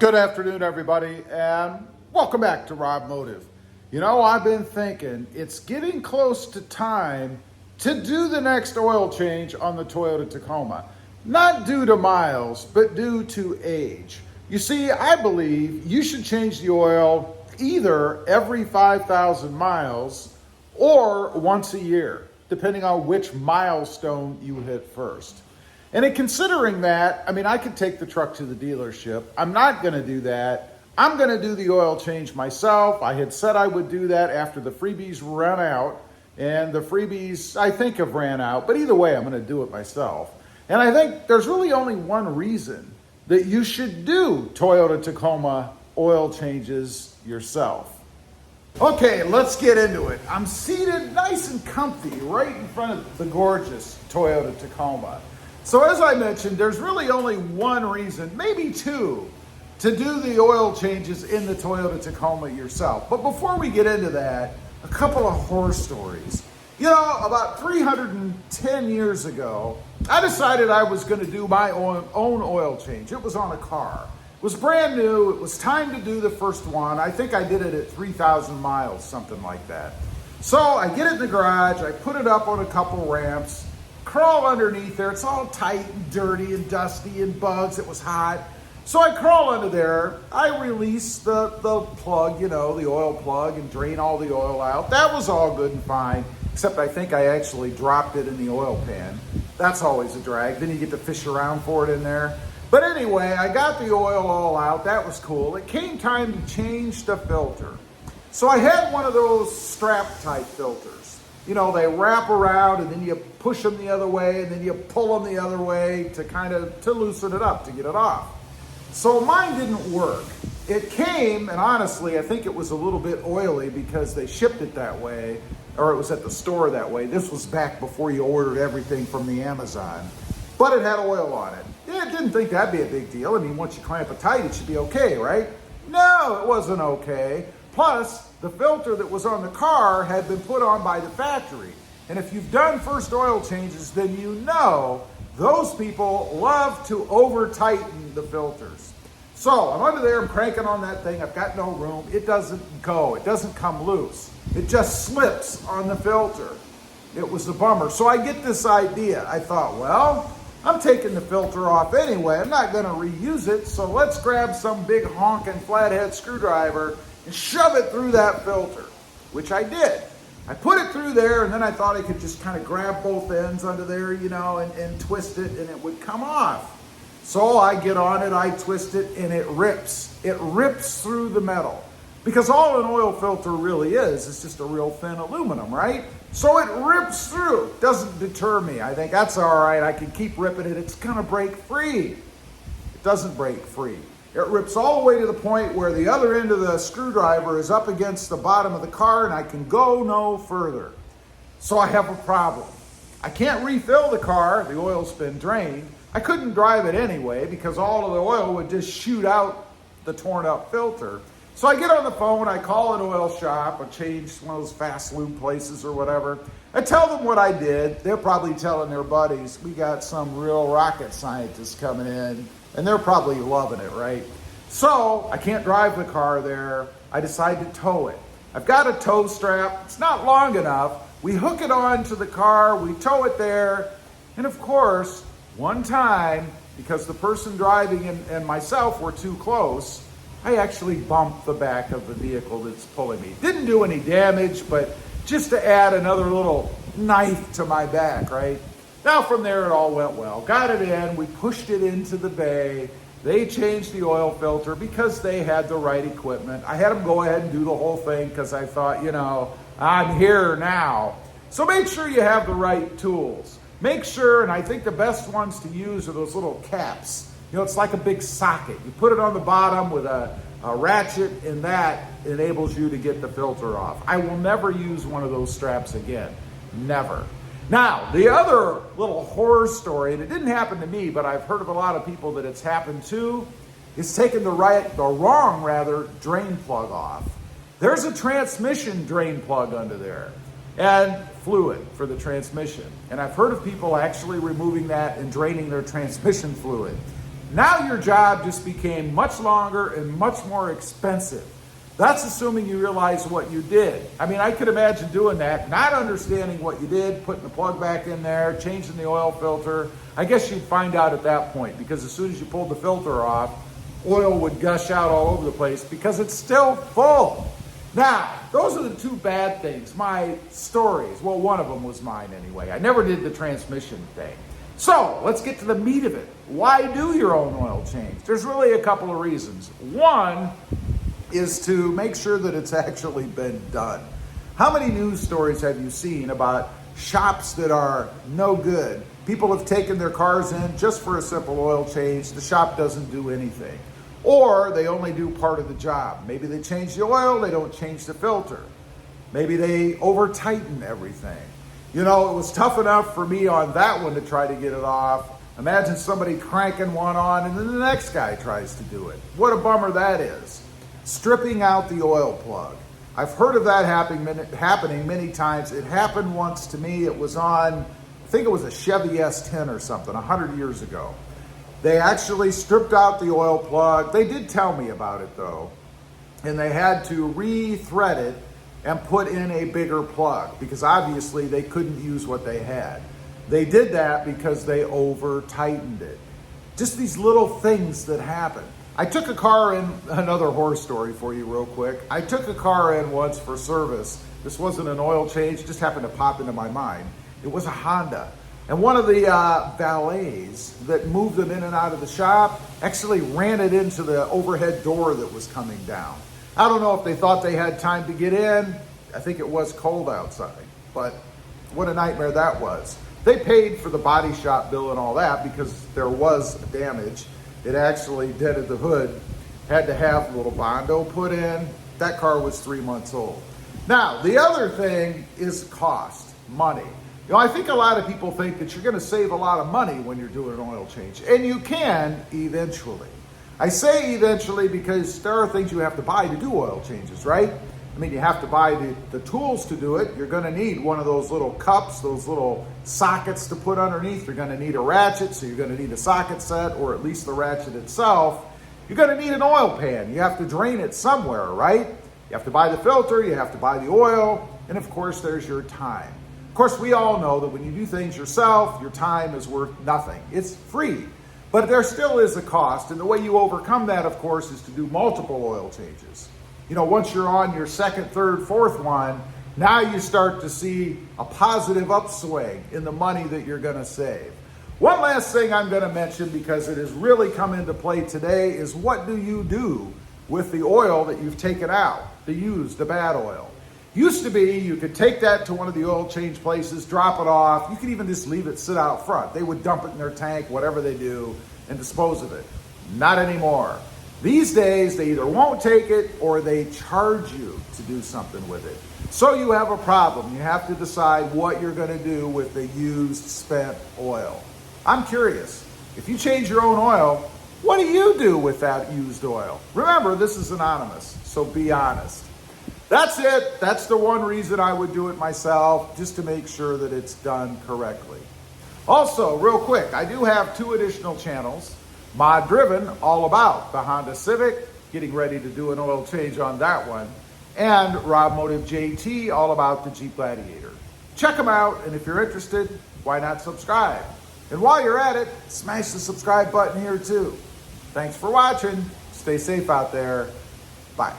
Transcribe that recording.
Good afternoon, everybody, and welcome back to RobMotive. You know, I've been thinking it's getting close to time to do the next oil change on the Toyota Tacoma. Not due to miles, but due to age. You see, I believe you should change the oil either every 5,000 miles or once a year, depending on which milestone you hit first. And in considering that, I mean, I could take the truck to the dealership. I'm not going to do that. I'm going to do the oil change myself. I had said I would do that after the freebies ran out, and the freebies, I think, have ran out. But either way, I'm going to do it myself. And I think there's really only one reason that you should do Toyota Tacoma oil changes yourself. Okay, let's get into it. I'm seated nice and comfy right in front of the gorgeous Toyota Tacoma. So as I mentioned, there's really only one reason, maybe two, to do the oil changes in the Toyota Tacoma yourself. But before we get into that, a couple of horror stories. You know, about 310 years ago, I decided I was going to do my own oil change. It was on a car. It was brand new. It was time to do the first one. I think I did it at 3,000 miles, something like that. So I get it in the garage. I put it up on a couple ramps. Crawl underneath there. It's all tight and dirty and dusty and bugs. It was hot. So I crawl under there. I release the plug, you know, the oil plug, and drain all the oil out. That was all good and fine, except I think I actually dropped it in the oil pan. That's always a drag. Then you get to fish around for it in there. But anyway, I got the oil all out. That was cool. It came time to change the filter. So I had one of those strap type filters. You know, they wrap around and then you push them the other way and then you pull them the other way to loosen it up, to get it off. So mine didn't work. It came, and honestly, I think it was a little bit oily because they shipped it that way, or it was at the store that way. This was back before you ordered everything from the Amazon. But it had oil on it. Yeah, I didn't think that'd be a big deal. I mean, once you clamp it tight, it should be okay, right? No, it wasn't okay. Plus, the filter that was on the car had been put on by the factory. And if you've done first oil changes, then you know those people love to over-tighten the filters. So I'm under there, I'm cranking on that thing. I've got no room. It doesn't go. It doesn't come loose. It just slips on the filter. It was a bummer. So I get this idea. I thought, well, I'm taking the filter off anyway. I'm not going to reuse it. So let's grab some big honking flathead screwdriver and shove it through that filter, which I did. I put it through there, and then I thought I could just kind of grab both ends under there, you know, and twist it, and it would come off. So I get on it, I twist it, and it rips. It rips through the metal. Because all an oil filter really is just a real thin aluminum, right? So it rips through. Doesn't deter me. I think that's all right. I can keep ripping it. It's going to break free. It doesn't break free. It rips all the way to the point where the other end of the screwdriver is up against the bottom of the car, and I can go no further. So I have a problem. I can't refill the car. The oil's been drained. I couldn't drive it anyway because all of the oil would just shoot out the torn up filter. So I get on the phone, I call an oil shop, I change one of those fast lube places or whatever. I tell them what I did. They're probably telling their buddies, we got some real rocket scientists coming in, and they're probably loving it, right? So I can't drive the car there. I decide to tow it. I've got a tow strap. It's not long enough. We hook it onto the car. We tow it there. And of course, one time, because the person driving and myself were too close, I actually bumped the back of the vehicle that's pulling me. Didn't do any damage, but just to add another little knife to my back, right? Now from there, it all went well. Got it in, we pushed it into the bay. They changed the oil filter because they had the right equipment. I had them go ahead and do the whole thing because I thought, you know, I'm here now. So make sure you have the right tools. Make sure, and I think the best ones to use are those little caps. You know, it's like a big socket. You put it on the bottom with a ratchet, and that enables you to get the filter off. I will never use one of those straps again. Never. Now, the other little horror story, and it didn't happen to me, but I've heard of a lot of people that it's happened to, is taking the wrong drain plug off. There's a transmission drain plug under there and fluid for the transmission. And I've heard of people actually removing that and draining their transmission fluid. Now your job just became much longer and much more expensive. That's assuming you realize what you did. I mean, I could imagine doing that, not understanding what you did, putting the plug back in there, changing the oil filter. I guess you'd find out at that point, because as soon as you pulled the filter off, oil would gush out all over the place because it's still full. Now, those are the two bad things, my stories. Well, one of them was mine anyway. I never did the transmission thing. So let's get to the meat of it. Why do your own oil change? There's really a couple of reasons. One is to make sure that it's actually been done. How many news stories have you seen about shops that are no good? People have taken their cars in just for a simple oil change. The shop doesn't do anything. Or they only do part of the job. Maybe they change the oil, they don't change the filter. Maybe they over-tighten everything. You know, it was tough enough for me on that one to try to get it off. Imagine somebody cranking one on and then the next guy tries to do it. What a bummer that is. Stripping out the oil plug. I've heard of that happening many times. It happened once to me. It was on, I think it was a Chevy S10 or something, 100 years ago. They actually stripped out the oil plug. They did tell me about it though. And they had to re-thread it and put in a bigger plug because obviously they couldn't use what they had. They did that because they over-tightened it. Just these little things that happen. I took a car in, another horror story for you real quick. I took a car in once for service. This wasn't an oil change, just happened to pop into my mind. It was a Honda. And one of the valets that moved them in and out of the shop actually ran it into the overhead door that was coming down. I don't know if they thought they had time to get in. I think it was cold outside, but what a nightmare that was. They paid for the body shop bill and all that because there was damage. It actually dented the hood, had to have a little Bondo put in. That car was 3 months old. Now, the other thing is cost, money. You know, I think a lot of people think that you're gonna save a lot of money when you're doing an oil change, and you can eventually. I say eventually because there are things you have to buy to do oil changes, right? I mean, you have to buy the tools to do it. You're gonna need one of those little cups, those little sockets to put underneath. You're gonna need a ratchet, so you're gonna need a socket set, or at least the ratchet itself. You're gonna need an oil pan. You have to drain it somewhere, right? You have to buy the filter, you have to buy the oil, and of course, there's your time. Of course, we all know that when you do things yourself, your time is worth nothing. It's free, but there still is a cost, and the way you overcome that, of course, is to do multiple oil changes. You know, once you're on your second, third, fourth one, now you start to see a positive upswing in the money that you're gonna save. One last thing I'm gonna mention, because it has really come into play today, is what do you do with the oil that you've taken out, the used, the bad oil? Used to be, you could take that to one of the oil change places, drop it off. You could even just leave it sit out front. They would dump it in their tank, whatever they do, and dispose of it. Not anymore. These days, they either won't take it or they charge you to do something with it. So you have a problem. You have to decide what you're gonna do with the used spent oil. I'm curious, if you change your own oil, what do you do with that used oil? Remember, this is anonymous, so be honest. That's it. That's the one reason I would do it myself, just to make sure that it's done correctly. Also, real quick, I do have 2 additional channels. Mod Driven, all about the Honda Civic, getting ready to do an oil change on that one. And RobMotive JT, all about the Jeep Gladiator. Check them out, and if you're interested, why not subscribe? And while you're at it, smash the subscribe button here too. Thanks for watching. Stay safe out there. Bye.